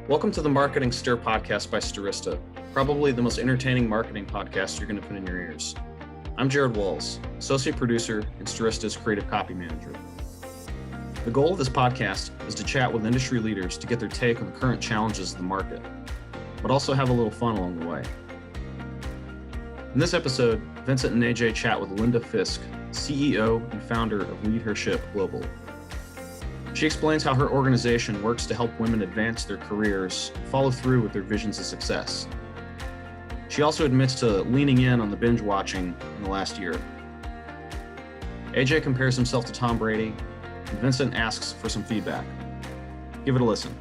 Welcome to the Marketing Stir podcast by Stirista, probably the most entertaining marketing podcast you're going to put in your ears. I'm Jared Walls, associate producer and Stirista's creative copy manager. The goal of this podcast is to chat with industry leaders to get their take on the current challenges of the market, but also have a little fun along the way. In this episode, Vincent and Ajay chat with Linda Fisk, CEO and founder of LeadHERship Global. She explains how her organization works to help women advance their careers and follow through with their visions of success. She also admits to leaning in on the binge watching in the last year. Ajay compares himself to Tom Brady, and Vincent asks for some feedback. Give it a listen.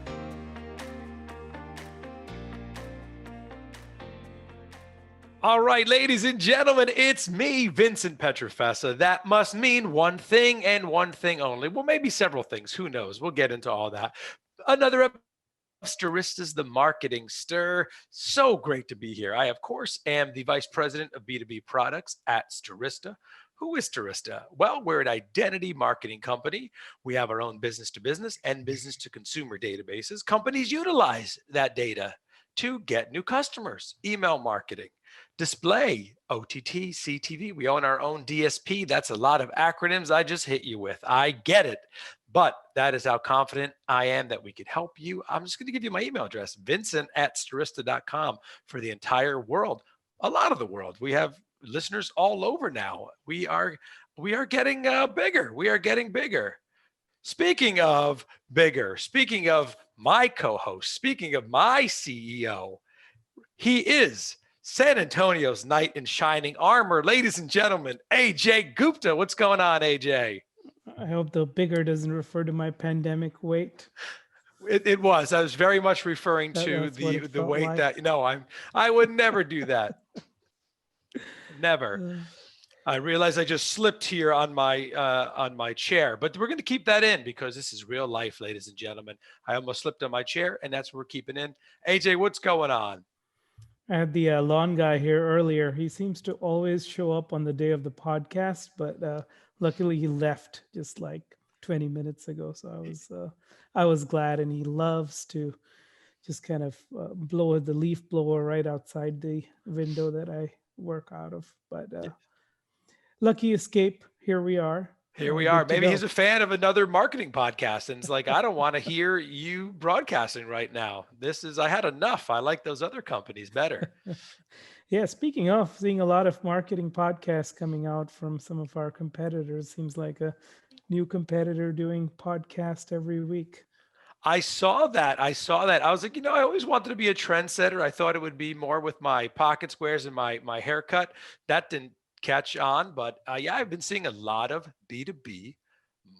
All right, ladies and gentlemen, it's me, Vincent Petrofessa. That must mean one thing and one thing only. Well, maybe several things. Who knows? We'll get into all that. Another episode of Stirista's The Marketing Stir. So great to be here. I, of course, am the Vice President of B2B Products at Stirista. Who is Stirista? Well, we're an identity marketing company. We have our own business-to-business and business-to-consumer databases. Companies utilize that data to get new customers, email marketing, display, OTT, CTV. We own our own DSP. That's a lot of acronyms I just hit you with. I get it. But that is how confident I am that we could help you. I'm just going to give you my email address, vincent@stirista.com, for the entire world. A lot of the world. We have listeners all over now. We are getting bigger. We are getting bigger. Speaking of bigger, speaking of my co-host, speaking of my CEO, he is San Antonio's knight in shining armor. Ladies and gentlemen, Ajay Gupta. What's going on, Ajay? I hope the bigger doesn't refer to my pandemic weight. It was. I was very much referring to the weight like. That, I would never do that. Never. I realize I just slipped here on my chair, but we're going to keep that in because this is real life, ladies and gentlemen. I almost slipped on my chair, and that's what we're keeping in. Ajay, what's going on? I had the lawn guy here earlier. He seems to always show up on the day of the podcast, but luckily he left just like 20 minutes ago. So I was glad, and he loves to just kind of blow the leaf blower right outside the window that I work out of. But lucky escape. Here we are. Here we are. Maybe he's a fan of another marketing podcast and it's like, I don't want to hear you broadcasting right now. I had enough. I like those other companies better. Yeah. Speaking of, seeing a lot of marketing podcasts coming out from some of our competitors. Seems like a new competitor doing podcast every week. I saw that. I was like, I always wanted to be a trendsetter. I thought it would be more with my pocket squares and my haircut. That didn't catch on, but yeah, I've been seeing a lot of B2B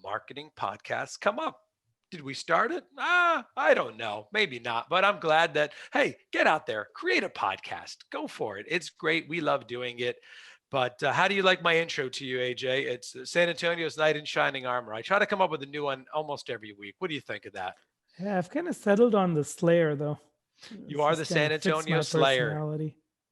marketing podcasts come up. Did we start it? I don't know, maybe not, but I'm glad that, hey, get out there, create a podcast, go for it. It's great. We love doing it. But how do you like my intro to you, Ajay? It's San Antonio's knight in shining armor. I try to come up with a new one almost every week. What do you think of that? Yeah, I've kind of settled on the Slayer though. You are the San Antonio Slayer.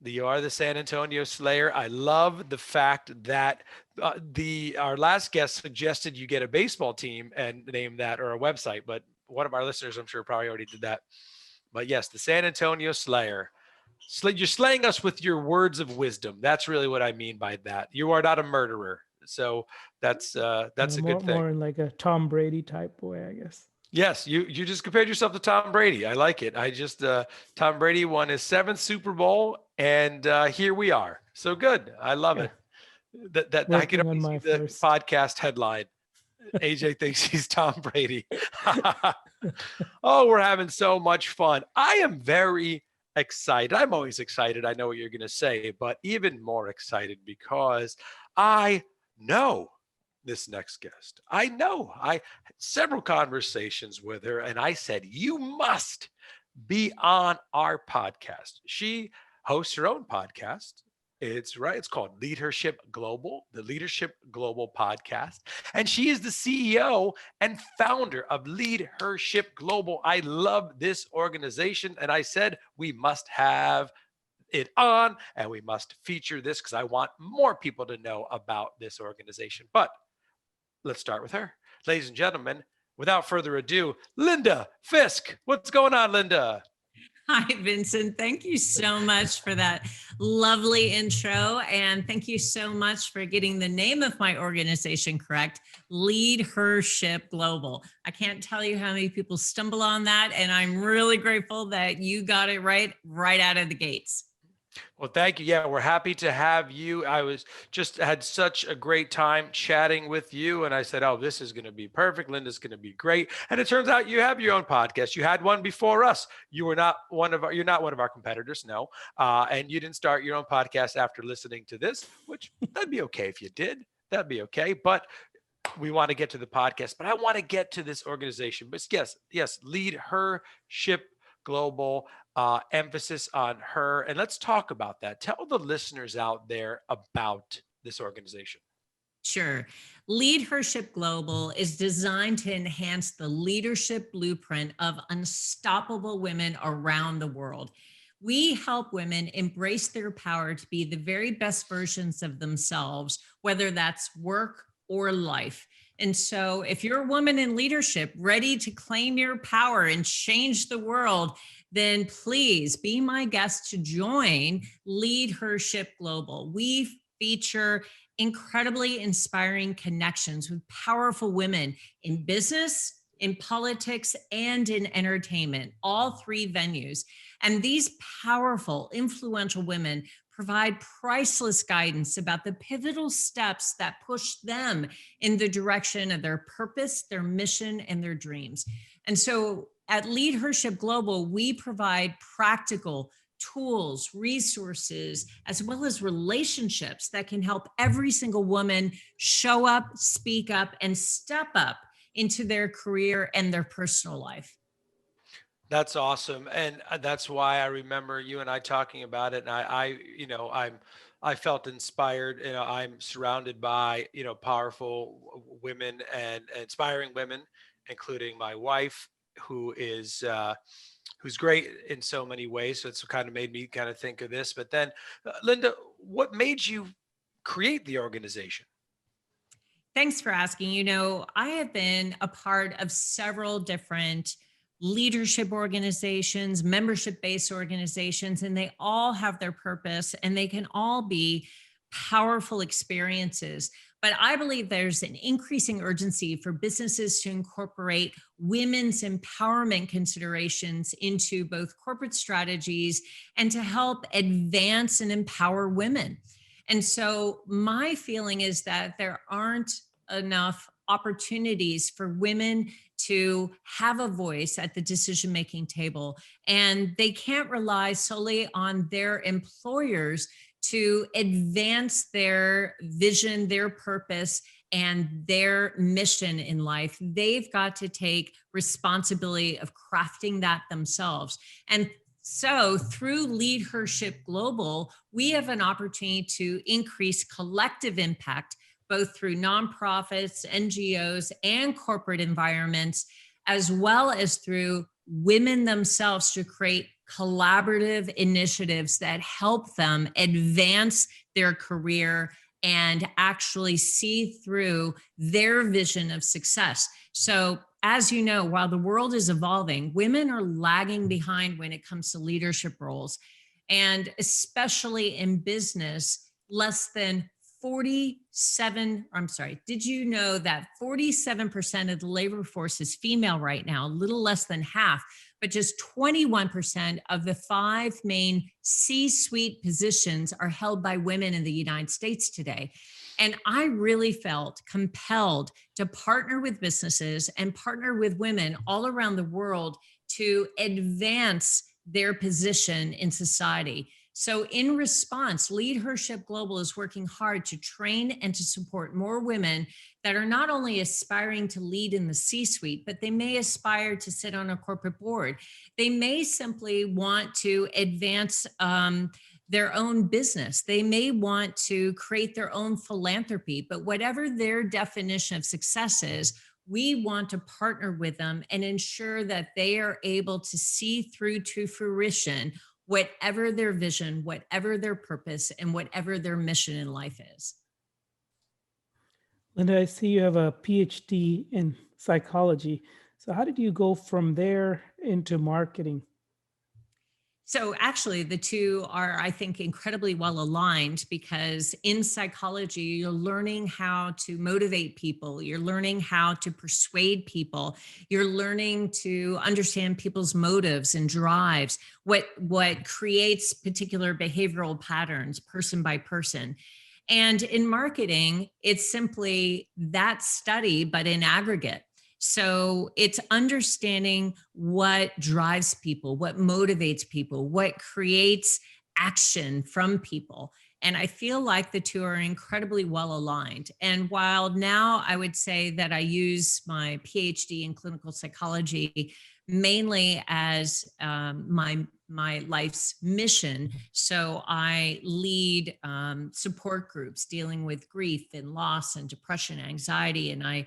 You are the San Antonio Slayer. I love the fact that our last guest suggested you get a baseball team and name that, or a website, but one of our listeners, I'm sure, probably already did that. But yes, the San Antonio Slayer. You're slaying us with your words of wisdom. That's really what I mean by that. You are not a murderer. So that's a good thing. More in like a Tom Brady type way, I guess. Yes, you just compared yourself to Tom Brady. I like it. Tom Brady won his 7th Super Bowl, and here we are. So good. I love it. That I can only see the podcast headline. Ajay thinks he's Tom Brady. Oh, we're having so much fun. I am very excited. I'm always excited. I know what you're going to say, but even more excited because I know this next guest. I know. I had several conversations with her, and I said, you must be on our podcast. She hosts her own podcast. It's called LeadHERship Global, the LeadHERship Global podcast. And she is the CEO and founder of LeadHERship Global. I love this organization. And I said, we must have it on and we must feature this because I want more people to know about this organization. But let's start with her. Ladies and gentlemen, without further ado, Linda Fisk. What's going on, Linda? Hi, Vincent. Thank you so much for that lovely intro. And thank you so much for getting the name of my organization correct, LeadHERship Global. I can't tell you how many people stumble on that. And I'm really grateful that you got it right out of the gates. Well, thank you. Yeah, we're happy to have you. I was just had such a great time chatting with you. And I said, oh, this is going to be perfect. Linda's going to be great. And it turns out you have your own podcast. You had one before us. You're not one of our competitors. No. And you didn't start your own podcast after listening to this, which that'd be okay if you did. That'd be okay. But we want to get to the podcast, but I want to get to this organization. But yes, LeadHERship Global, emphasis on her. And let's talk about that. Tell the listeners out there about this organization. Sure. LeadHERship Global is designed to enhance the leadership blueprint of unstoppable women around the world. We help women embrace their power to be the very best versions of themselves, whether that's work or life. And so if you're a woman in leadership ready to claim your power and change the world, then please be my guest to join LeadHERship Global. We feature incredibly inspiring connections with powerful women in business, in politics, and in entertainment, all three venues. And these powerful, influential women provide priceless guidance about the pivotal steps that push them in the direction of their purpose, their mission, and their dreams. And so at LeadHERship Global, we provide practical tools, resources, as well as relationships that can help every single woman show up, speak up, and step up into their career and their personal life. That's awesome. And that's why I remember you and I talking about it. And I felt inspired. I'm surrounded by, powerful women and inspiring women, including my wife, who's great in so many ways. So it's kind of made me kind of think of this. But then, Linda, what made you create the organization? Thanks for asking. I have been a part of several different leadership organizations, membership-based organizations, and they all have their purpose and they can all be powerful experiences. But I believe there's an increasing urgency for businesses to incorporate women's empowerment considerations into both corporate strategies and to help advance and empower women. And so my feeling is that there aren't enough opportunities for women to have a voice at the decision-making table. And they can't rely solely on their employers to advance their vision, their purpose, and their mission in life. They've got to take responsibility of crafting that themselves. And so through LeadHERship Global, we have an opportunity to increase collective impact both through nonprofits, NGOs, and corporate environments, as well as through women themselves to create collaborative initiatives that help them advance their career and actually see through their vision of success. So, as you know, while the world is evolving, women are lagging behind when it comes to leadership roles. And especially in business, did you know that 47% of the labor force is female right now, a little less than half, but just 21% of the 5 main C-suite positions are held by women in the United States today. And I really felt compelled to partner with businesses and partner with women all around the world to advance their position in society. So in response, LeadHERship Global is working hard to train and to support more women that are not only aspiring to lead in the C-suite, but they may aspire to sit on a corporate board. They may simply want to advance their own business. They may want to create their own philanthropy, but whatever their definition of success is, we want to partner with them and ensure that they are able to see through to fruition whatever their vision, whatever their purpose, and whatever their mission in life is. Linda, I see you have a PhD in psychology. So how did you go from there into marketing? So actually, the two are, I think, incredibly well aligned, because in psychology, you're learning how to motivate people. You're learning how to persuade people. You're learning to understand people's motives and drives, what creates particular behavioral patterns, person by person. And in marketing, it's simply that study, but in aggregate. So it's understanding what drives people, what motivates people, what creates action from people. And I feel like the two are incredibly well aligned. And while now I would say that I use my PhD in clinical psychology mainly as my life's mission. So I lead support groups dealing with grief and loss and depression, anxiety, and I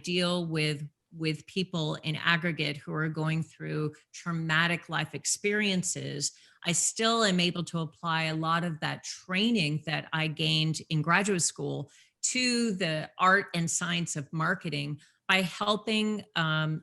deal with people in aggregate who are going through traumatic life experiences. I still am able to apply a lot of that training that I gained in graduate school to the art and science of marketing by helping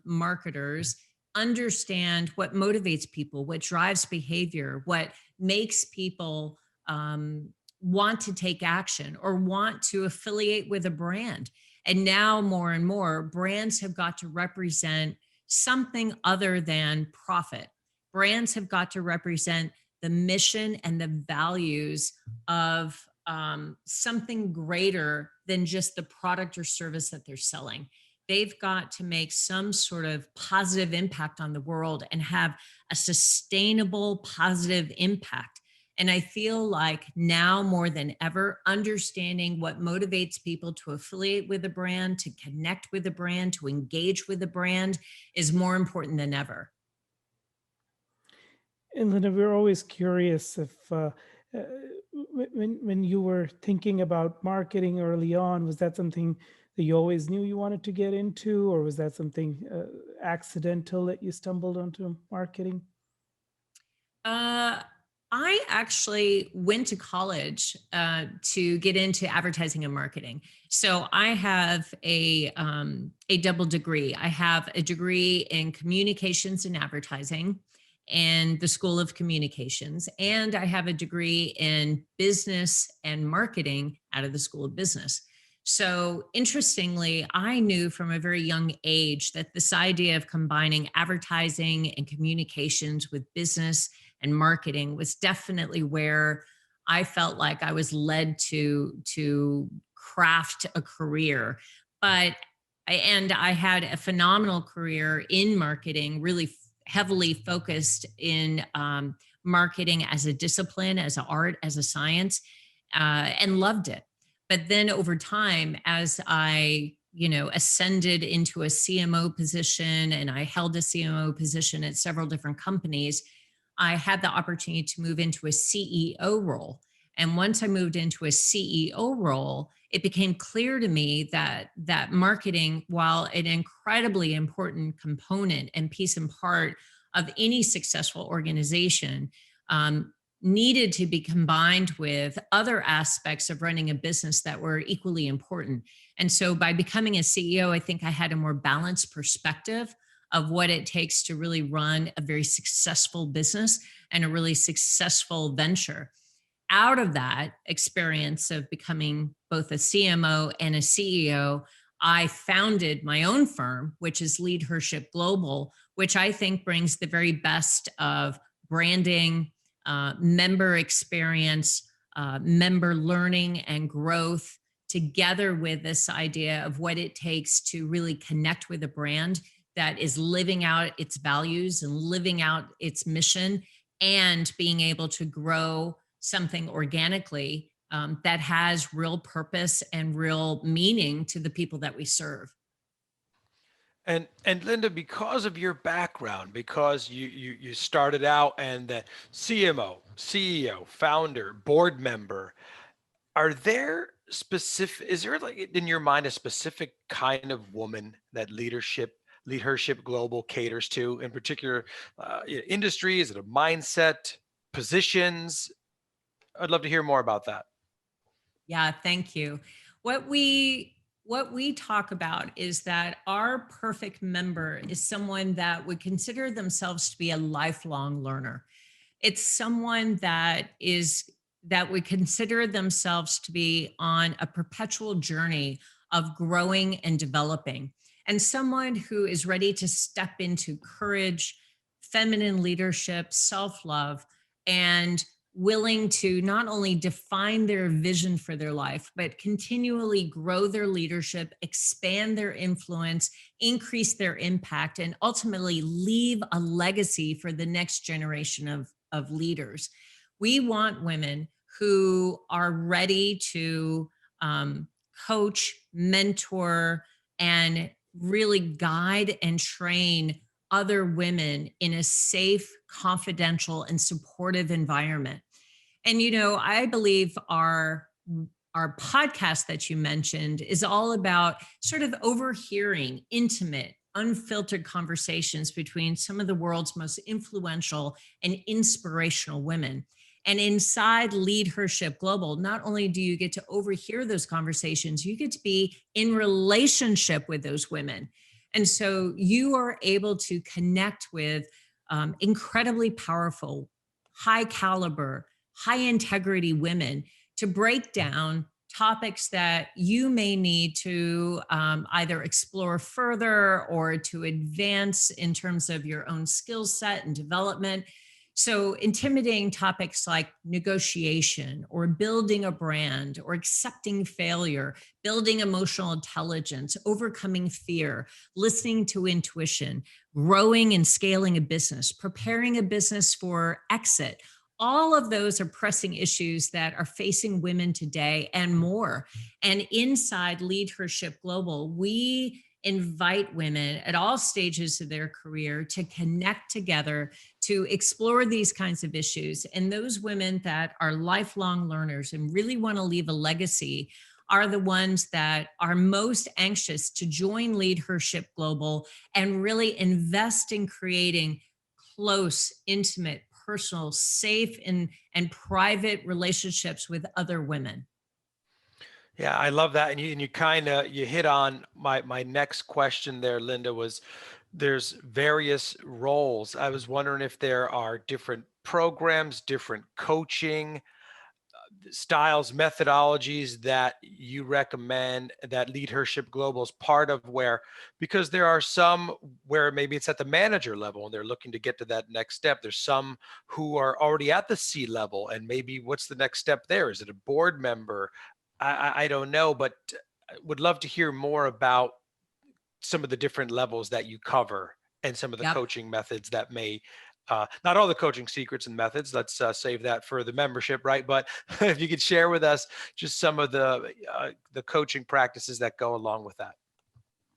marketers understand what motivates people, what drives behavior, what makes people want to take action or want to affiliate with a brand. And now more and more brands have got to represent something other than profit. Brands have got to represent the mission and the values of something greater than just the product or service that they're selling. They've got to make some sort of positive impact on the world and have a sustainable positive impact. And I feel like now more than ever, understanding what motivates people to affiliate with a brand, to connect with a brand, to engage with a brand is more important than ever. And Linda, we're always curious if when you were thinking about marketing early on, was that something that you always knew you wanted to get into, or was that something accidental that you stumbled onto marketing? I actually went to college to get into advertising and marketing. So I have a double degree. I have a degree in communications and advertising and the School of Communications, and I have a degree in business and marketing out of the School of Business. So interestingly, I knew from a very young age that this idea of combining advertising and communications with business and marketing was definitely where I felt like I was led to craft a career. But I had a phenomenal career in marketing, really heavily focused in marketing as a discipline, as an art, as a science, and loved it. But then over time, as I ascended into a CMO position, and I held a CMO position at several different companies, I had the opportunity to move into a CEO role. And once I moved into a CEO role, it became clear to me that marketing, while an incredibly important component and piece and part of any successful organization, needed to be combined with other aspects of running a business that were equally important. And so by becoming a CEO, I think I had a more balanced perspective of what it takes to really run a very successful business and a really successful venture. Out of that experience of becoming both a CMO and a CEO, I founded my own firm, which is LeadHERship Global, which I think brings the very best of branding, member experience, member learning and growth, together with this idea of what it takes to really connect with a brand that is living out its values and living out its mission, and being able to grow something organically that has real purpose and real meaning to the people that we serve. And Linda, because of your background, because you started out and the CMO, CEO, founder, board member, is there like in your mind a specific kind of woman that LeadHERship Global caters to, in particular industry? Is it a mindset, positions? I'd love to hear more about that. Yeah, thank you. What we what we talk about is that our perfect member is someone that would consider themselves to be a lifelong learner. It's someone that would consider themselves to be on a perpetual journey of growing and developing, and someone who is ready to step into courage, feminine leadership, self-love, and willing to not only define their vision for their life, but continually grow their leadership, expand their influence, increase their impact, and ultimately leave a legacy for the next generation of leaders. We want women who are ready to coach, mentor, and really guide and train other women in a safe, confidential, and supportive environment. And I believe our podcast that you mentioned is all about sort of overhearing intimate, unfiltered conversations between some of the world's most influential and inspirational women. And inside LeadHERship Global, not only do you get to overhear those conversations, you get to be in relationship with those women. And so you are able to connect with incredibly powerful, high caliber, high integrity women to break down topics that you may need to either explore further or to advance in terms of your own skill set and development. So intimidating topics like negotiation or building a brand or accepting failure, building emotional intelligence, overcoming fear, listening to intuition, growing and scaling a business, preparing a business for exit. All of those are pressing issues that are facing women today and more. And inside LeadHERship Global, we invite women at all stages of their career to connect together to explore these kinds of issues. And those women that are lifelong learners and really want to leave a legacy are the ones that are most anxious to join LeadHERship Global and really invest in creating close, intimate, personal, safe, and private relationships with other women. Yeah, I love that. And you kind of, you hit on my next question there, Linda, was there's various roles. I was wondering if there are different programs, different coaching styles, methodologies that you recommend that LeadHERship Global is part of, where, because there are some where maybe it's at the manager level and they're looking to get to that next step. There's some who are already at the C level, and maybe what's the next step there? Is it a board member? I don't know, but I would love to hear more about some of the different levels that you cover and some of the Yep. coaching methods that may, not all the coaching secrets and methods, let's save that for the membership, right? But if you could share with us just some of the coaching practices that go along with that.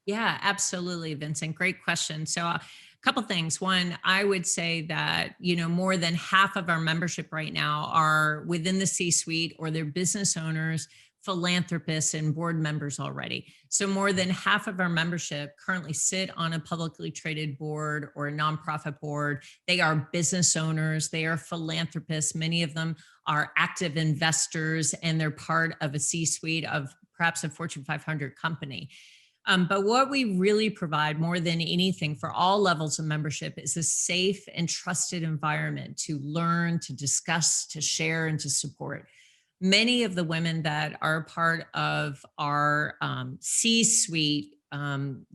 Yeah, absolutely, Vincent. Great question. So a couple things. One, I would say that, more than half of our membership right now are within the C-suite, or they're business owners, philanthropists, and board members already. So more than half of our membership currently sit on a publicly traded board or a nonprofit board. They are business owners, they are philanthropists. Many of them are active investors, and they're part of a C-suite of perhaps a Fortune 500 company. But what we really provide more than anything for all levels of membership is a safe and trusted environment to learn, to discuss, to share, and to support. Many of the women that are part of our C-suite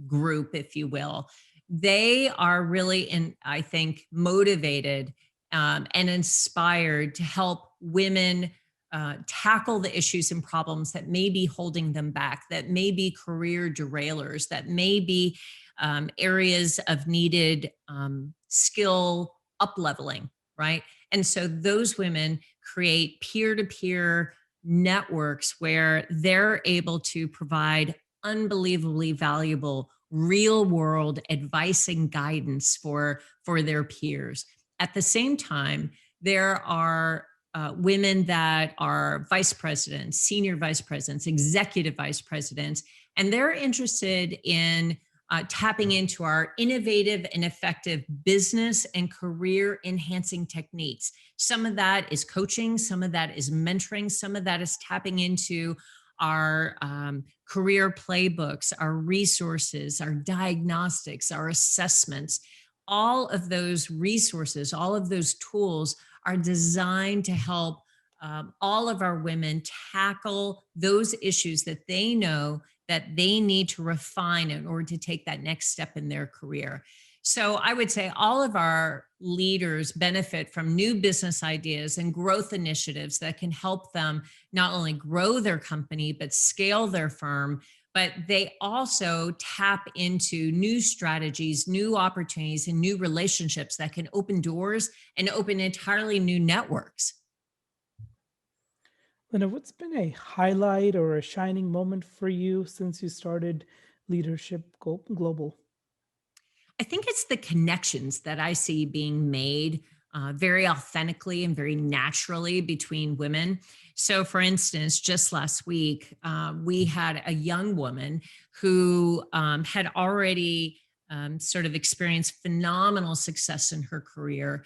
group, if you will, they are really, I think, motivated and inspired to help women tackle the issues and problems that may be holding them back, that may be career derailers, that may be areas of needed skill up-leveling, right? And so those women create peer-to-peer networks where they're able to provide unbelievably valuable real-world advice and guidance for their peers. At the same time, there are women that are vice presidents, senior vice presidents, executive vice presidents, and they're interested in tapping into our innovative and effective business and career enhancing techniques. Some of that is coaching, some of that is mentoring, some of that is tapping into our career playbooks, our resources, our diagnostics, our assessments, all of those resources, all of those tools are designed to help all of our women tackle those issues that they know that they need to refine in order to take that next step in their career. So I would say all of our leaders benefit from new business ideas and growth initiatives that can help them not only grow their company, but scale their firm. But they also tap into new strategies, new opportunities, and new relationships that can open doors and open entirely new networks. Linda, what's been a highlight or a shining moment for you since you started Leadership Global? I think it's the connections that I see being made very authentically and very naturally between women. So, for instance, just last week, we had a young woman who had already sort of experienced phenomenal success in her career,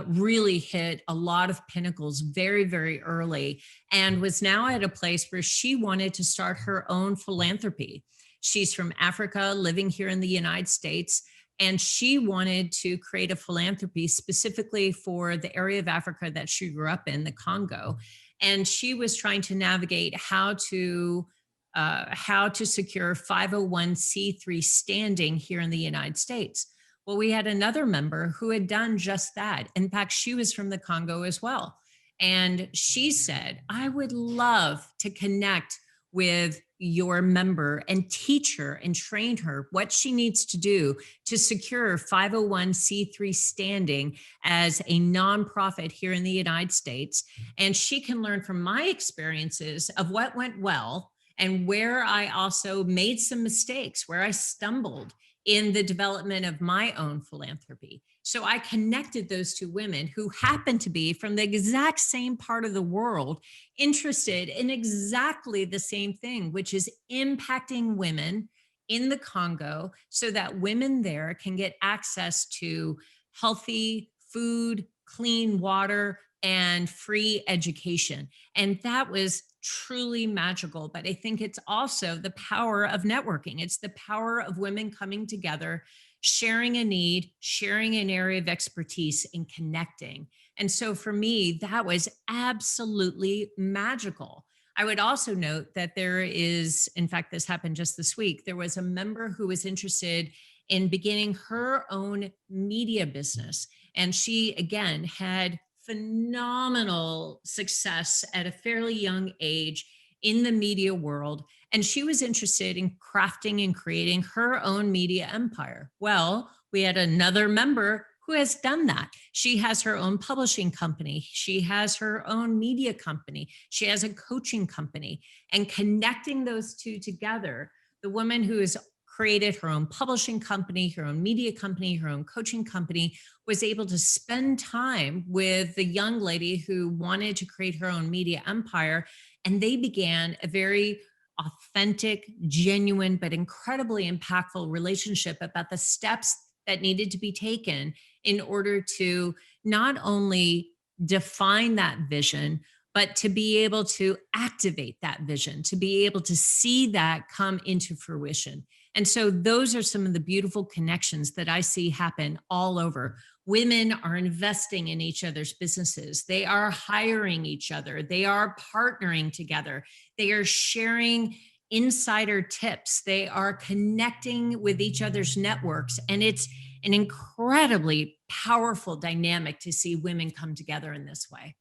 really hit a lot of pinnacles very, very early, and was now at a place where she wanted to start her own philanthropy. She's from Africa, living here in the United States. And she wanted to create a philanthropy specifically for the area of Africa that she grew up in, the Congo. And she was trying to navigate how to secure 501c3 standing here in the United States. Well, we had another member who had done just that. In fact, she was from the Congo as well. And she said, I would love to connect with your member and teach her and train her what she needs to do to secure 501c3 standing as a nonprofit here in the United States. And she can learn from my experiences of what went well and where I also made some mistakes, where I stumbled in the development of my own philanthropy. So I connected those two women who happened to be from the exact same part of the world, interested in exactly the same thing, which is impacting women in the Congo so that women there can get access to healthy food, clean water, and free education. And that was truly magical. But I think it's also the power of networking. It's the power of women coming together, sharing a need, sharing an area of expertise, and connecting. And so for me, that was absolutely magical. I would also note that there is, in fact, this happened just this week, there was a member who was interested in beginning her own media business. And she, again, had phenomenal success at a fairly young age in the media world. And she was interested in crafting and creating her own media empire. Well, we had another member who has done that. She has her own publishing company. She has her own media company. She has a coaching company. And connecting those two together, the woman who has created her own publishing company, her own media company, her own coaching company, was able to spend time with the young lady who wanted to create her own media empire. And they began a very authentic, genuine, but incredibly impactful relationship about the steps that needed to be taken in order to not only define that vision, but to be able to activate that vision, to be able to see that come into fruition. And so those are some of the beautiful connections that I see happen all over. Women are investing in each other's businesses. They are hiring each other. They are partnering together. They are sharing insider tips. They are connecting with each other's networks. And it's an incredibly powerful dynamic to see women come together in this way.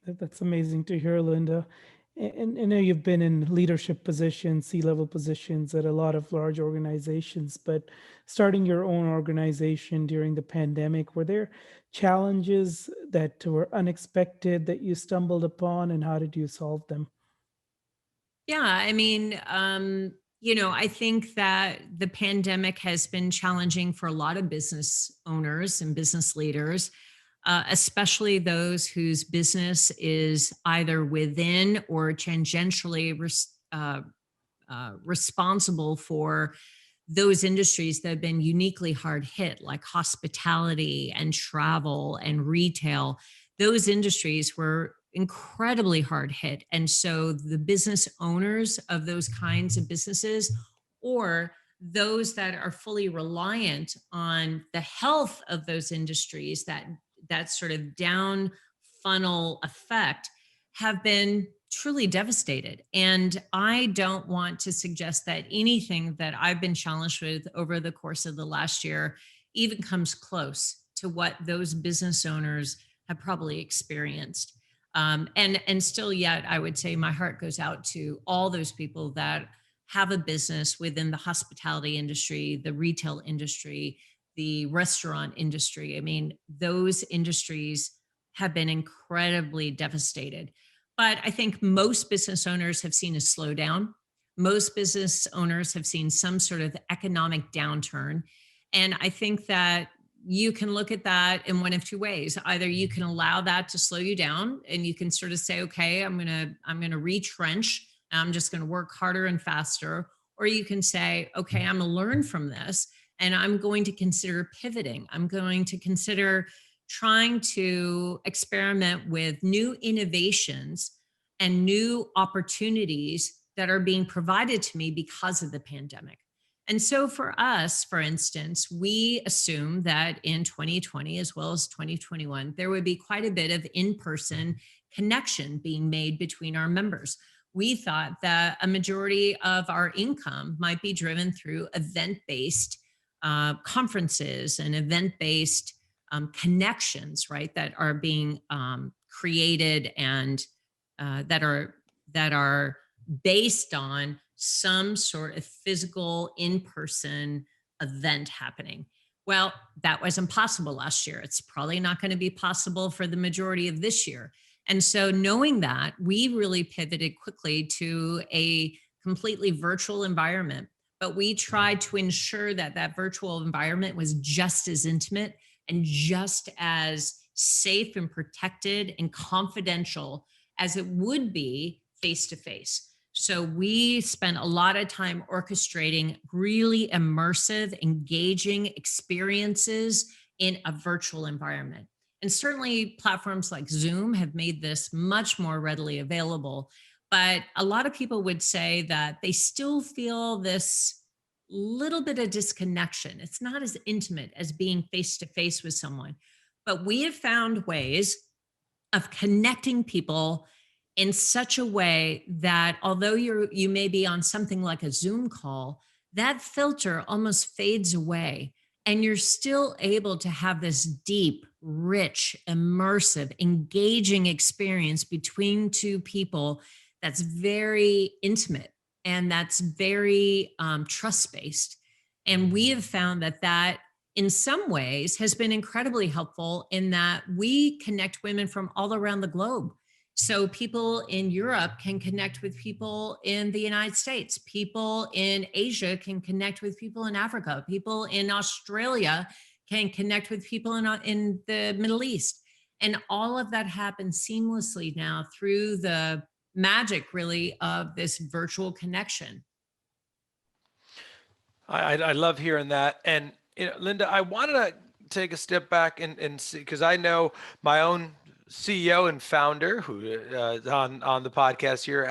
That's amazing to hear, Linda. And I know you've been in leadership positions, C-level positions at a lot of large organizations, but starting your own organization during the pandemic, were there challenges that were unexpected that you stumbled upon, and how did you solve them? Yeah, I mean, I think that the pandemic has been challenging for a lot of business owners and business leaders, especially those whose business is either within or tangentially responsible for those industries that have been uniquely hard hit, like hospitality and travel and retail. Those industries were incredibly hard hit. And so the business owners of those kinds of businesses, or those that are fully reliant on the health of those industries, that sort of down funnel effect, have been truly devastated. And I don't want to suggest that anything that I've been challenged with over the course of the last year even comes close to what those business owners have probably experienced. And still yet, I would say my heart goes out to all those people that have a business within the hospitality industry, the retail industry, the restaurant industry. I mean, those industries have been incredibly devastated. But I think most business owners have seen a slowdown. Most business owners have seen some sort of economic downturn. And I think that you can look at that in one of two ways. Either you can allow that to slow you down and you can sort of say, okay, I'm going to retrench. I'm just going to work harder and faster. Or you can say, okay, I'm going to learn from this and I'm going to consider pivoting. I'm going to consider trying to experiment with new innovations and new opportunities that are being provided to me because of the pandemic. And so for us, for instance, we assume that in 2020 as well as 2021, there would be quite a bit of in-person connection being made between our members. We thought that a majority of our income might be driven through event-based conferences and event-based connections, right, that are being created and that are based on some sort of physical in-person event happening. Well, that wasn't possible last year. It's probably not going to be possible for the majority of this year. And so knowing that, we really pivoted quickly to a completely virtual environment, but we tried to ensure that that virtual environment was just as intimate and just as safe and protected and confidential as it would be face-to-face. So we spent a lot of time orchestrating really immersive, engaging experiences in a virtual environment. And certainly platforms like Zoom have made this much more readily available. But a lot of people would say that they still feel this little bit of disconnection. It's not as intimate as being face-to-face with someone. But we have found ways of connecting people in such a way that although you may be on something like a Zoom call, that filter almost fades away. And you're still able to have this deep, rich, immersive, engaging experience between two people that's very intimate and that's very trust-based. And we have found that in some ways has been incredibly helpful in that we connect women from all around the globe. So people in Europe can connect with people in the United States. People in Asia can connect with people in Africa. People in Australia can connect with people in the Middle East. And all of that happens seamlessly now through the magic, really, of this virtual connection. I love hearing that. And Linda, I wanted to take a step back and see, because I know my own CEO and founder who on the podcast here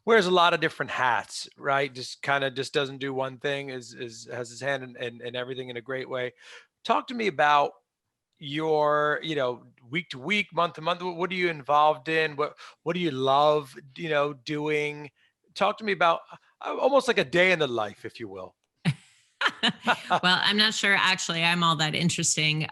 wears a lot of different hats, right? Just doesn't do one thing, has his hand in everything in a great way. Talk to me about your, week to week, month to month. What are you involved in? What do you love, doing? Talk to me about almost like a day in the life, if you will. Well, I'm not sure actually I'm all that interesting.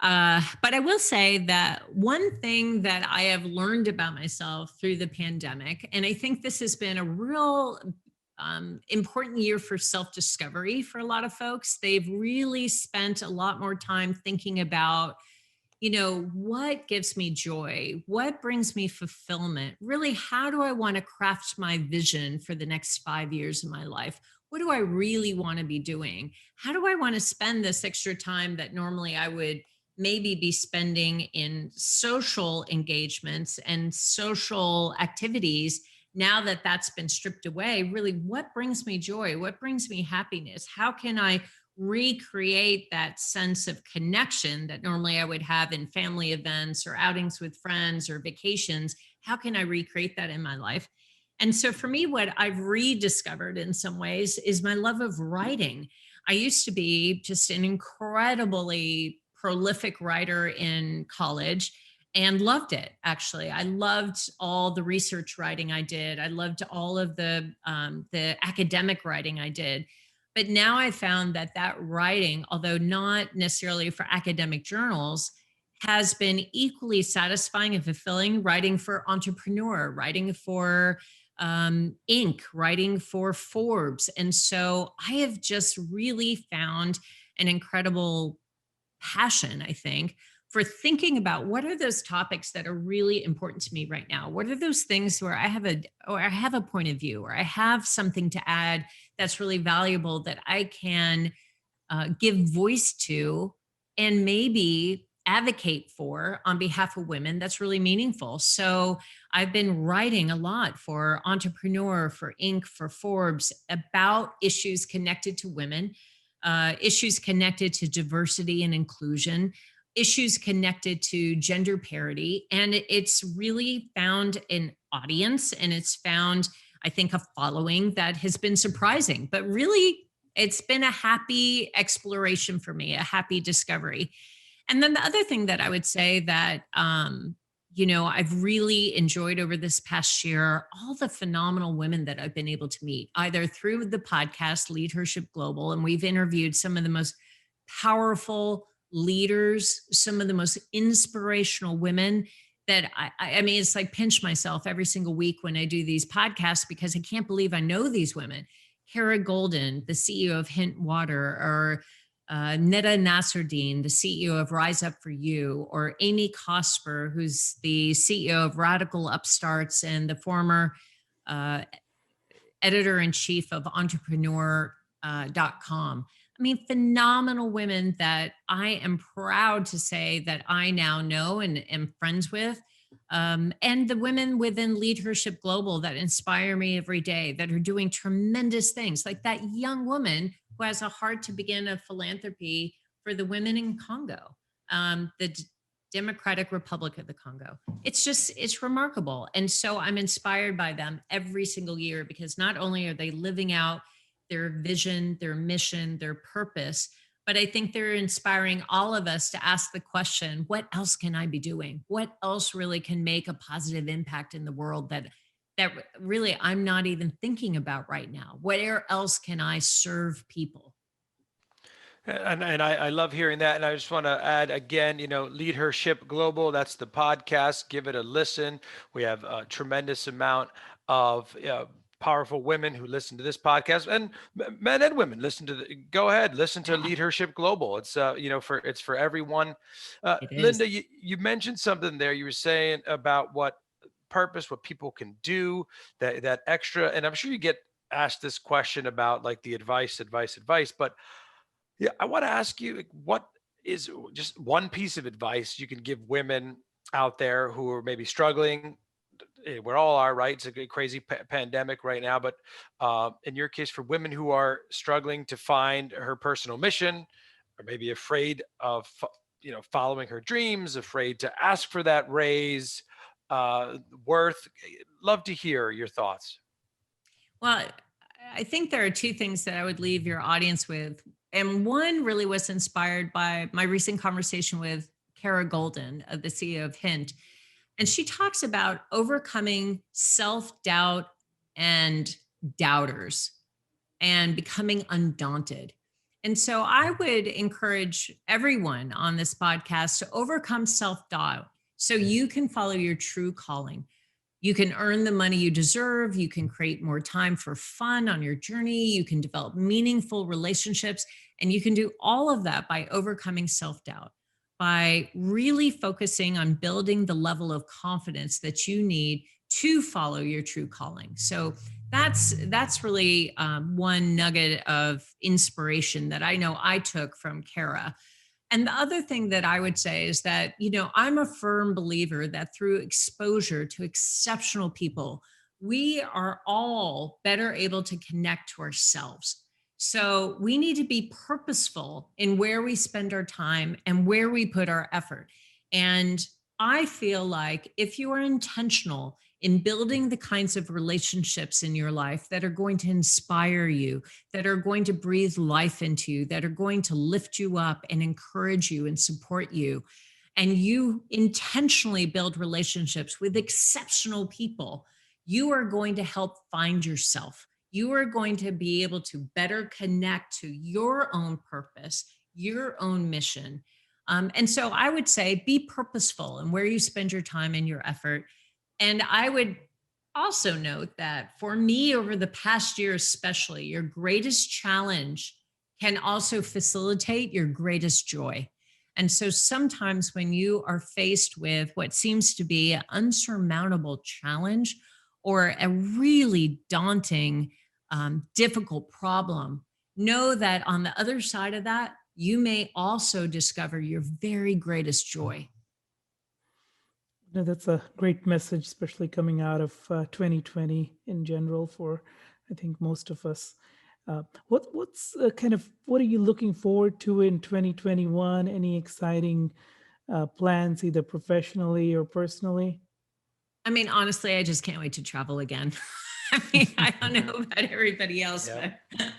But I will say that one thing that I have learned about myself through the pandemic, and I think this has been a real important year for self-discovery for a lot of folks. They've really spent a lot more time thinking about, what gives me joy? What brings me fulfillment? Really, how do I want to craft my vision for the next 5 years of my life? What do I really want to be doing? How do I want to spend this extra time that normally I would maybe be spending in social engagements and social activities? Now that that's been stripped away, really, what brings me joy? What brings me happiness? How can I recreate that sense of connection that normally I would have in family events or outings with friends or vacations. How can I recreate that in my life? And so for me, what I've rediscovered in some ways is my love of writing. I used to be just an incredibly prolific writer in college and loved it. Actually, I loved all the research writing I did. I loved all of the academic writing I did. But now I found that that writing, although not necessarily for academic journals, has been equally satisfying and fulfilling. Writing for Entrepreneur, writing for Inc., writing for Forbes. And so I have just really found an incredible passion, I think, for thinking about what are those topics that are really important to me right now? What are those things where I have a point of view, or I have something to add that's really valuable that I can give voice to and maybe advocate for on behalf of women that's really meaningful. So I've been writing a lot for Entrepreneur, for Inc., for Forbes about issues connected to women, issues connected to diversity and inclusion, issues connected to gender parity. And it's really found an audience, and it's found, I think, a following that has been surprising, but really it's been a happy exploration for me, a happy discovery. And then the other thing that I would say that, I've really enjoyed over this past year, all the phenomenal women that I've been able to meet, either through the podcast LeadHERship Global, and we've interviewed some of the most powerful leaders, some of the most inspirational women that I mean, it's like pinch myself every single week when I do these podcasts, because I can't believe I know these women. Kara Golden, the CEO of Hint Water, or Neda Nasruddin, the CEO of Rise Up For You, or Amy Cosper, who's the CEO of Radical Upstarts and the former editor-in-chief of entrepreneur.com. I mean, phenomenal women that I am proud to say that I now know and am friends with. And the women within LeadHERship Global that inspire me every day, that are doing tremendous things, like that young woman who has a heart to begin a philanthropy for the women in Congo, the Democratic Republic of the Congo. It's remarkable. And so I'm inspired by them every single year, because not only are they living out their vision, their mission, their purpose, but I think they're inspiring all of us to ask the question, what else can I be doing? What else really can make a positive impact in the world that really I'm not even thinking about right now? Where else can I serve people? And I love hearing that. And I just want to add again, LeadHERship Global, that's the podcast. Give it a listen. We have a tremendous amount of powerful women who listen to this podcast, and men and women go ahead, listen to LeadHERship Global. It's, it's for everyone. Linda, you mentioned something there. You were saying about what purpose, what people can do, that extra, and I'm sure you get asked this question about like the advice, but yeah, I want to ask you, what is just one piece of advice you can give women out there who are maybe struggling? We all are, right? It's a crazy pandemic right now, but in your case, for women who are struggling to find her personal mission, or maybe afraid of, following her dreams, afraid to ask for that raise, love to hear your thoughts. Well, I think there are two things that I would leave your audience with. And one really was inspired by my recent conversation with Kara Golden, the CEO of Hint. And she talks about overcoming self-doubt and doubters and becoming undaunted. And so I would encourage everyone on this podcast to overcome self-doubt so you can follow your true calling. You can earn the money you deserve. You can create more time for fun on your journey. You can develop meaningful relationships. And you can do all of that by overcoming self-doubt, by really focusing on building the level of confidence that you need to follow your true calling. So that's really one nugget of inspiration that I know I took from Kara. And the other thing that I would say is that, I'm a firm believer that through exposure to exceptional people, we are all better able to connect to ourselves. So we need to be purposeful in where we spend our time and where we put our effort. And I feel like if you are intentional in building the kinds of relationships in your life that are going to inspire you, that are going to breathe life into you, that are going to lift you up and encourage you and support you, and you intentionally build relationships with exceptional people, you are going to help find yourself. You are going to be able to better connect to your own purpose, your own mission. And so I would say be purposeful in where you spend your time and your effort. And I would also note that for me, over the past year, especially, your greatest challenge can also facilitate your greatest joy. And so sometimes when you are faced with what seems to be an unsurmountable challenge or a really daunting, difficult problem, know that on the other side of that, you may also discover your very greatest joy. No, that's a great message, especially coming out of 2020 in general for, I think, most of us. What are you looking forward to in 2021? Any exciting plans, either professionally or personally? I mean, honestly, I just can't wait to travel again. I mean, I don't know about everybody else, Yeah. but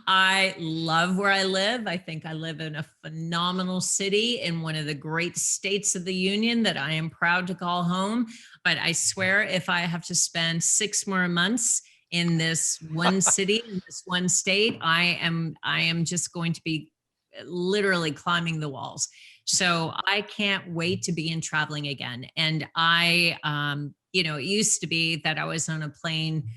I love where I live. I think I live in a phenomenal city in one of the great states of the union that I am proud to call home. But I swear, if I have to spend 6 more months in this one city, in this one state, I am just going to be literally climbing the walls. So I can't wait to begin traveling again. And it used to be that I was on a plane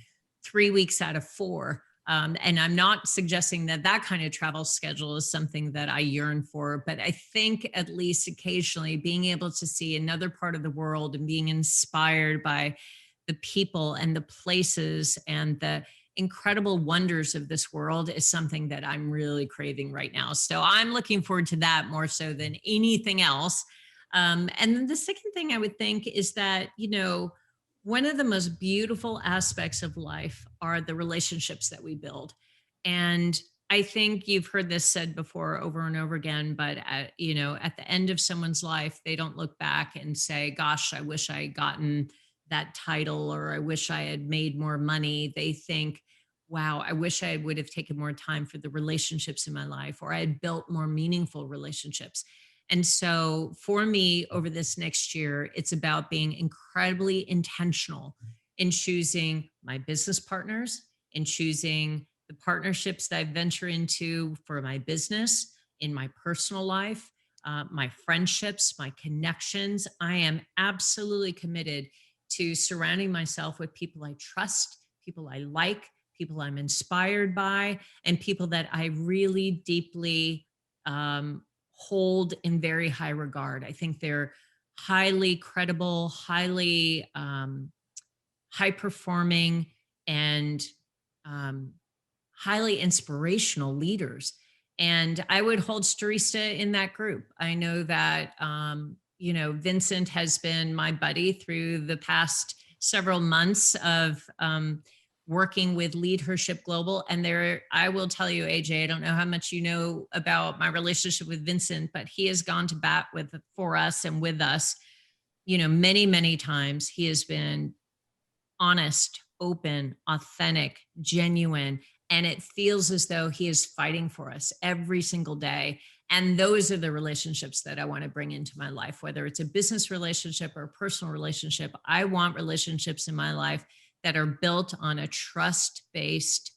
3 weeks out of 4. And I'm not suggesting that that kind of travel schedule is something that I yearn for, but I think at least occasionally being able to see another part of the world and being inspired by the people and the places and the incredible wonders of this world is something that I'm really craving right now. So I'm looking forward to that more so than anything else. And then the second thing I would think is that, one of the most beautiful aspects of life are the relationships that we build. And I think you've heard this said before over and over again, but at the end of someone's life, they don't look back and say, gosh, I wish I had gotten that title, or I wish I had made more money. They think, wow, I wish I would have taken more time for the relationships in my life, or I had built more meaningful relationships. And so for me, over this next year, it's about being incredibly intentional in choosing my business partners, in choosing the partnerships that I venture into for my business, in my personal life, my friendships, my connections. I am absolutely committed to surrounding myself with people I trust, people I like, people I'm inspired by, and people that I really deeply hold in very high regard. I think they're highly credible, highly high performing, and highly inspirational leaders. And I would hold Starista in that group. I know that Vincent has been my buddy through the past several months of working with LeadHERship Global. And I will tell you, Ajay, I don't know how much you know about my relationship with Vincent, but he has gone to bat for us and with us, many, many times. He has been honest, open, authentic, genuine, and it feels as though he is fighting for us every single day. And those are the relationships that I want to bring into my life, whether it's a business relationship or a personal relationship. I want relationships in my life that are built on a trust-based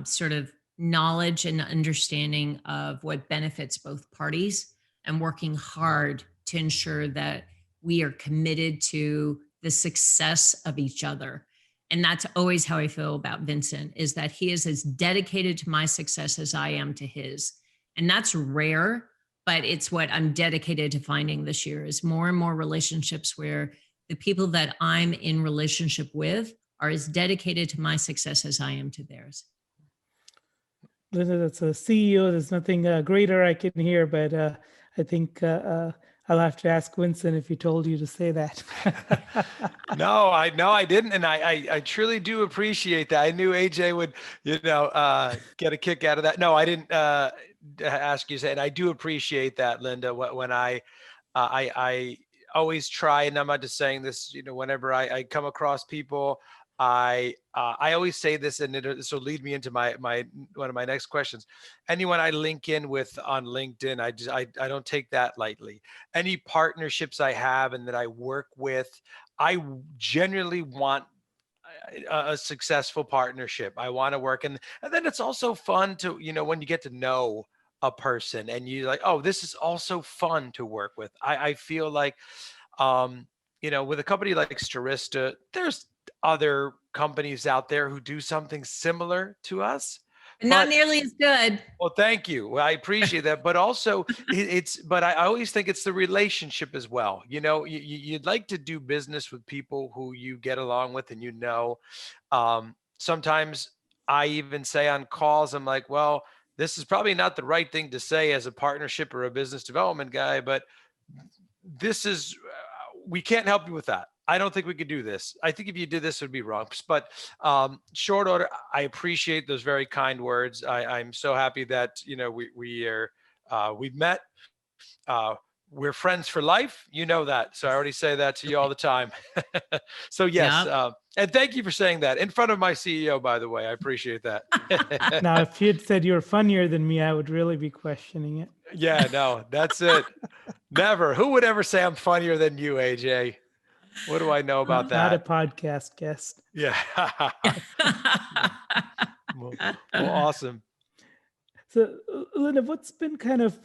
sort of knowledge and understanding of what benefits both parties, and working hard to ensure that we are committed to the success of each other. And that's always how I feel about Vincent, is that he is as dedicated to my success as I am to his. And that's rare, but it's what I'm dedicated to finding this year, is more and more relationships where the people that I'm in relationship with are as dedicated to my success as I am to theirs. That's a CEO. There's nothing greater I can hear, but I think I'll have to ask Vincent if he told you to say that. No, I didn't. And I truly do appreciate that. I knew AJ would, get a kick out of that. No, I didn't ask you to say, and I do appreciate that, Linda. When I always try, and I'm not just saying this, whenever I come across people, I always say this, and this will lead me into my one of my next questions. Anyone I link in with on LinkedIn, I don't take that lightly. Any partnerships I have and that I work with, I genuinely want a successful partnership. I want to work, and then it's also fun to, when you get to know a person and you're like, oh, this is also fun to work with. I feel like, with a company like Starista, there's other companies out there who do something similar to us. Not But nearly as good. well, thank you. Well, I appreciate that. But also but I always think it's the relationship as well. You'd like to do business with people who you get along with, and sometimes I even say on calls, I'm like, well, this is probably not the right thing to say as a partnership or a business development guy, but we can't help you with that. I don't think we could do this. I think if you did this, it would be wrong. But short order, I appreciate those very kind words. I'm so happy that we've met. We're friends for life. You know that. So I already say that to you all the time. So yes, Yep. and thank you for saying that in front of my CEO, by the way. I appreciate that. Now, if you'd said you're funnier than me, I would really be questioning it. Yeah, no, that's it. Never. Who would ever say I'm funnier than you, AJ? What do I know about Not a that? podcast guest. Yeah. Well, awesome. So, Linda, what's been kind of,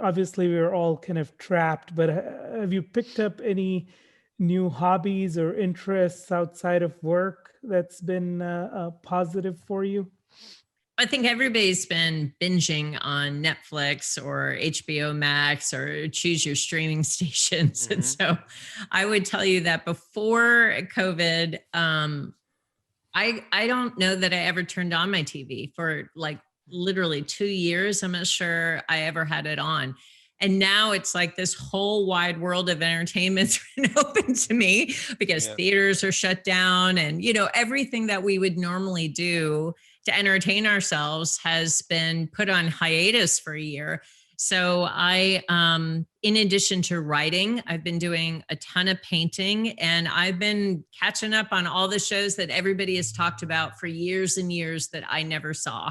obviously we were all kind of trapped, but have you picked up any new hobbies or interests outside of work that's been positive for you? I think everybody's been binging on Netflix or HBO Max or choose your streaming stations. And so I would tell you that before COVID, I don't know that I ever turned on my TV for like literally 2 years. I'm not sure I ever had it on. And now it's like this whole wide world of entertainment's been open to me because theaters are shut down, and everything that we would normally do to entertain ourselves has been put on hiatus for a year. So in addition to writing, I've been doing a ton of painting, and I've been catching up on all the shows that everybody has talked about for years and years that I never saw.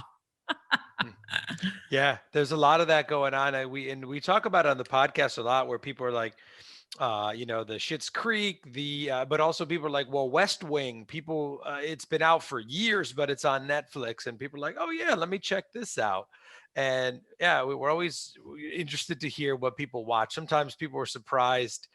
Yeah, there's a lot of that going on. And we talk about it on the podcast a lot, where people are like, the Schitt's Creek, but also people are like, well, West Wing, it's been out for years, but it's on Netflix, and people are like, oh yeah, let me check this out. And yeah, we're always interested to hear what people watch. Sometimes people are surprised.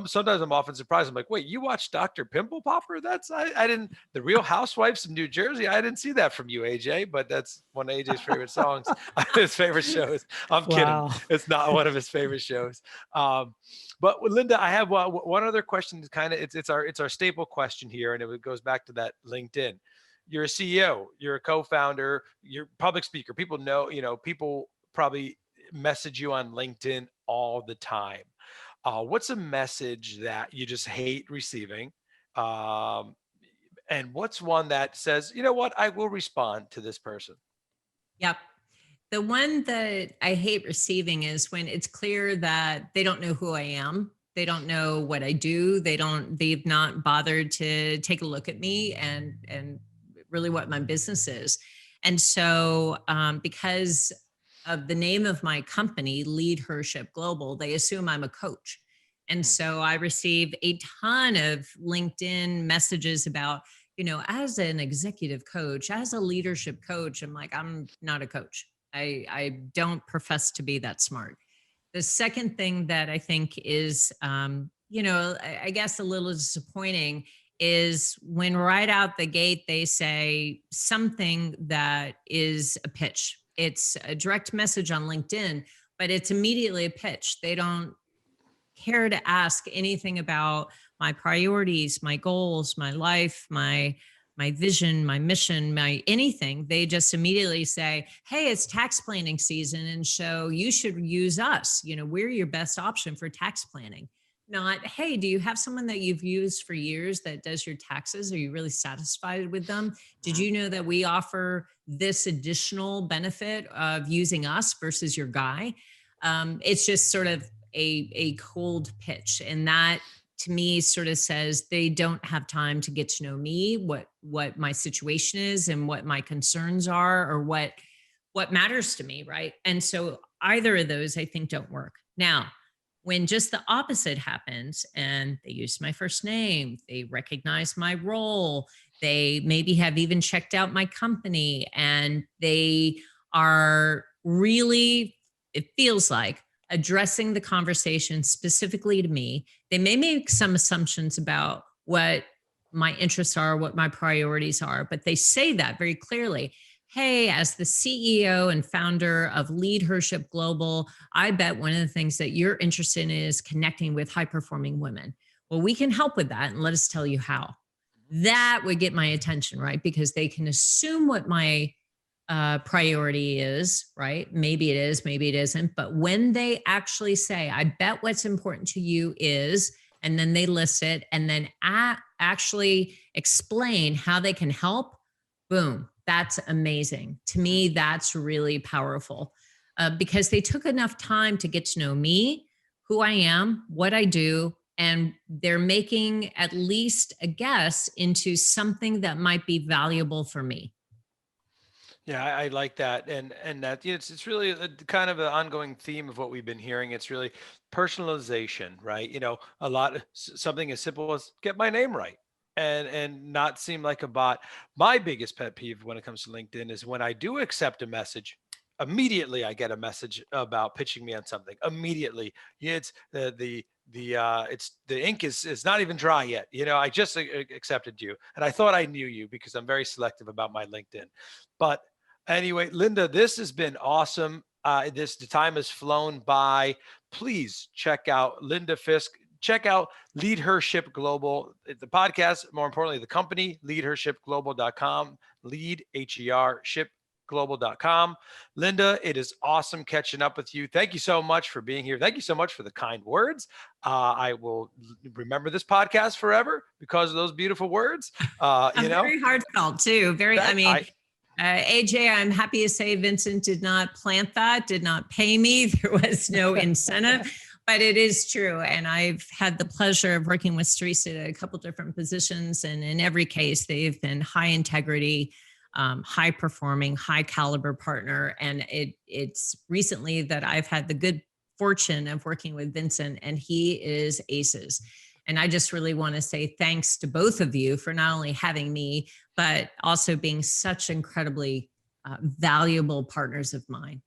Sometimes I'm often surprised. I'm like, wait, you watched Dr. Pimple Popper? I didn't, The Real Housewives of New Jersey. I didn't see that from you, AJ, but that's one of AJ's favorite songs, his favorite shows. I'm Wow. kidding. It's not one of his favorite shows. But Linda, I have one other question. It's our staple question here, and it goes back to that LinkedIn. You're a CEO, you're a co-founder, you're a public speaker. People know, people probably message you on LinkedIn all the time. What's a message that you just hate receiving? And what's one that says, you know what, I will respond to this person? Yep. The one that I hate receiving is when it's clear that they don't know who I am. They don't know what I do. They've not bothered to take a look at me and really what my business is. And so because of the name of my company, LeadHERship Global, they assume I'm a coach. And so I receive a ton of LinkedIn messages about, as an executive coach, as a leadership coach, I'm like, I'm not a coach. I don't profess to be that smart. The second thing that I think is, I guess a little disappointing is when right out the gate, they say something that is a pitch. It's a direct message on LinkedIn, but it's immediately a pitch. They don't care to ask anything about my priorities, my goals, my life, my my vision, my mission, my anything. They just immediately say, hey, it's tax planning season. And so you should use us. We're your best option for tax planning. Not, hey, do you have someone that you've used for years that does your taxes? Are you really satisfied with them? Did you know that we offer this additional benefit of using us versus your guy? It's just sort of a cold pitch. And that to me sort of says they don't have time to get to know me, what my situation is and what my concerns are, or what matters to me, right? And so either of those I think don't work. Now, when just the opposite happens and they use my first name, they recognize my role, they maybe have even checked out my company, and they are really, it feels like, addressing the conversation specifically to me. They may make some assumptions about what my interests are, what my priorities are, but they say that very clearly. Hey, as the CEO and founder of LeadHERship Global, I bet one of the things that you're interested in is connecting with high-performing women. Well, we can help with that, and let us tell you how. That would get my attention, right? Because they can assume what my priority is, right? Maybe it is, maybe it isn't. But when they actually say, I bet what's important to you is, and then they list it, and then actually explain how they can help, boom. That's amazing. To me, that's really powerful because they took enough time to get to know me, who I am, what I do, and they're making at least a guess into something that might be valuable for me. Yeah, I like that, and that it's really a kind of an ongoing theme of what we've been hearing. It's really personalization, right? Something as simple as get my name right, and not seem like a bot. My biggest pet peeve when it comes to LinkedIn is when I do accept a message, immediately I get a message about pitching me on something. Immediately, it's the ink is not even dry yet. I just accepted you, and I thought I knew you because I'm very selective about my LinkedIn. But anyway, Linda, this has been awesome. The time has flown by. Please check out Linda Fisk. Check out LeadHERship Global, the podcast, more importantly, the company, LeadHERshipGlobal.com, LeadHERshipGlobal.com. Linda, it is awesome catching up with you. Thank you so much for being here. Thank you so much for the kind words. I will remember this podcast forever because of those beautiful words. Very heartfelt too. Ajay, I'm happy to say Vincent did not plant that, did not pay me. There was no incentive, but it is true. And I've had the pleasure of working with Teresa at a couple different positions. And in every case, they've been high integrity, high performing, high caliber partner. And it's recently that I've had the good fortune of working with Vincent, and he is aces. And I just really want to say thanks to both of you for not only having me, but also being such incredibly valuable partners of mine.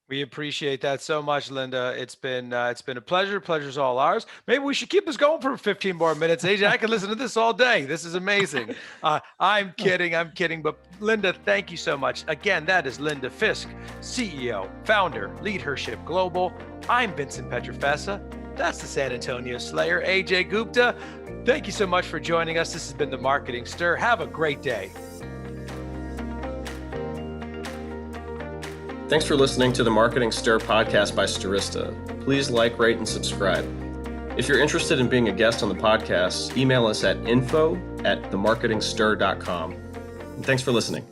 We appreciate that so much, Linda. It's been a pleasure. Pleasure's all ours. Maybe we should keep this going for 15 more minutes. Ajay, I could listen to this all day. This is amazing. I'm kidding. But Linda, thank you so much. Again, that is Linda Fisk, CEO, founder, LeadHERship Global. I'm Vincent Pietrafesa. That's the San Antonio Slayer, Ajay Gupta. Thank you so much for joining us. This has been the Marketing Stir. Have a great day. Thanks for listening to the Marketing Stir podcast by Stirista. Please like, rate, and subscribe. If you're interested in being a guest on the podcast, email us at info@themarketingstir.com. And thanks for listening.